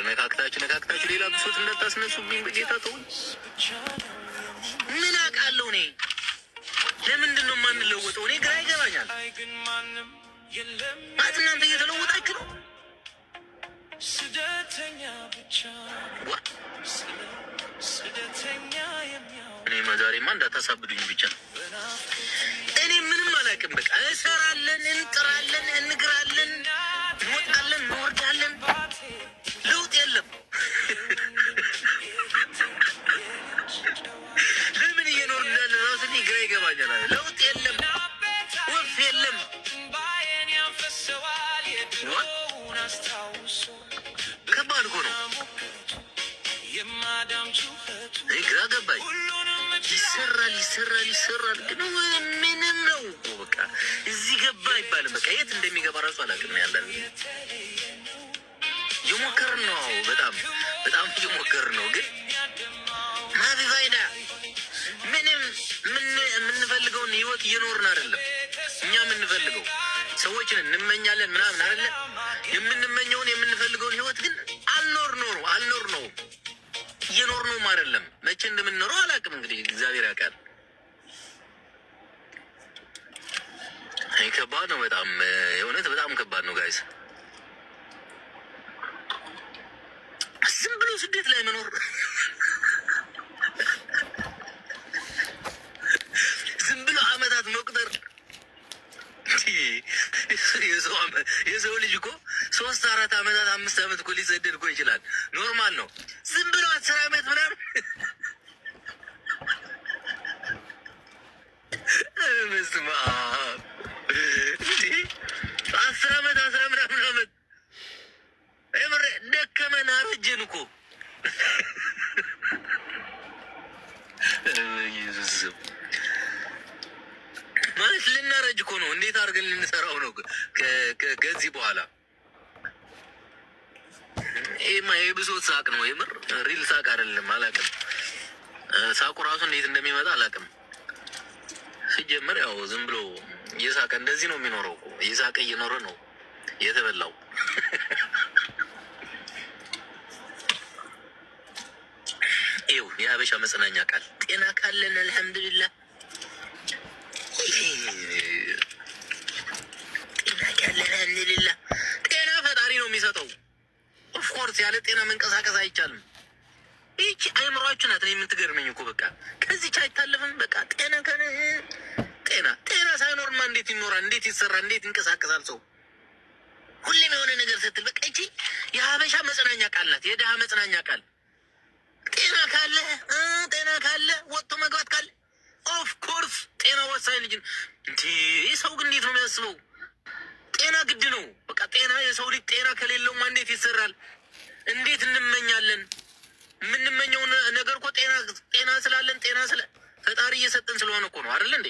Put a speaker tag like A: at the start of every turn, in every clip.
A: ነካክታችሁ ሌላ ብሶት እንዳታስነሱብኝ በጌታ ተውኝ። ምን አውቃለሁ እኔ ለምንድን ነው የማንለወጠው? እኔ ግራ ይገባኛል። ማለት እናንተ እየተለወጣችሁ ነው። እኔማ ዛሬማ እንዳታሳብዱኝ ብቻ። እኔ ምንም አላውቅም። በቃ እንሰራለን፣ እንጥራለን፣ እንግራለን፣ እንወጣለን፣ እንወርዳለን። ለውጥ የለም። ለምን እየኖር እንዳለ ራሱ እኔ ግራ ይገባኛል። ለውጥ የለም፣ ወፍ የለም። ከባድ እኮ ነው። ግራ ገባኝ። ይሰራል ግን ምንም ነው እኮ በቃ እዚህ ገባ አይባልም። በቃ የት እንደሚገባ ራሱ አላውቅም። ያለን እየሞከርን ነው። በጣም እየሞከርን ነው። ግን ማፊ ፋይዳ ምንም የምንፈልገውን ህይወት እየኖርን አይደለም። እኛ የምንፈልገው ሰዎችን እንመኛለን ምናምን አይደለ? የምንመኘውን የምንፈልገውን ህይወት ግን አልኖር ነው እየኖር ነው አይደለም። መቼ እንደምንኖረው አላውቅም። እንግዲህ እግዚአብሔር ያውቃል። ከባድ ነው በጣም የእውነት በጣም ከባድ ነው ጋይስ። ዝም ብሎ ስደት ላይ መኖር ዝም ብሎ አመታት መቁጠር። የሰው ልጅ እኮ 3-4 አመታት 5 አመት እኮ ሊሰደድ እኮ ይችላል። ኖርማል ነው። ዝም ብሎ 10 አመት ምናምን መስማ 10 አመት 10 ምናምን አመት እምር ደከመን አረጀን እኮ ኢየሱስ ማለት ልናረጅ እኮ ነው። እንዴት አድርገን ልንሰራው ነው ከዚህ በኋላ? ይሄማ የብሶት ሳቅ ነው። የምር ሪል ሳቅ አይደለም። አላውቅም ሳቁ ራሱ እንዴት እንደሚመጣ አላውቅም። ሲጀምር ያው ዝም ብሎ እየሳቀ እንደዚህ ነው የሚኖረው እኮ እየሳቀ እየኖረ ነው የተበላው። ይኸው የሀበሻ መጽናኛ ቃል ጤና ካለን አልሐምዱሊላህ። ጤና ካለን አልሐምዱሊላህ። ጤና ፈጣሪ ነው የሚሰጠው። ኦፍኮርስ ያለ ጤና መንቀሳቀስ አይቻልም። ይቺ አይምሯችሁ ናት የምትገርመኝ እኮ በቃ ከዚች አይታለፍም። በቃ ጤና ሳይኖርማ እንዴት ይኖራል? እንዴት ይሰራል? እንዴት ይንቀሳቀሳል ሰው? ሁሌም የሆነ ነገር ስትል በቃ ይቺ የሀበሻ መጽናኛ ቃል ናት፣ የድሃ መጽናኛ ቃል። ጤና ካለ ወጥቶ መግባት ካለ ኦፍኮርስ ጤና ወሳኝ ልጅ እንዴ። ሰው ግን እንዴት ነው የሚያስበው? ጤና ግድ ነው በቃ ጤና። የሰው ልጅ ጤና ከሌለውማ እንዴት ይሰራል? እንዴት እንመኛለን? የምንመኘው ነገር እኮ ጤና ስላለን ፈጣሪ እየሰጠን ስለሆነ እኮ ነው አይደል እንዴ?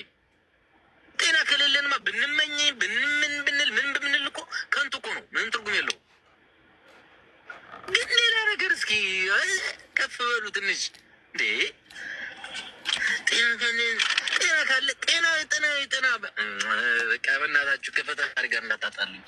A: ጤና ከሌለንማ ብንመኝ ምን ብንል እኮ ከንቱ እኮ ነው። ምንም ትርጉም የለው። ግን ሌላ ነገር እስኪ ከፍ በሉ ትንሽ እንዴ። ጤና ካለ ጤና በቃ በእናታችሁ ከፈጣሪ ጋር እንዳታጣሉኝ።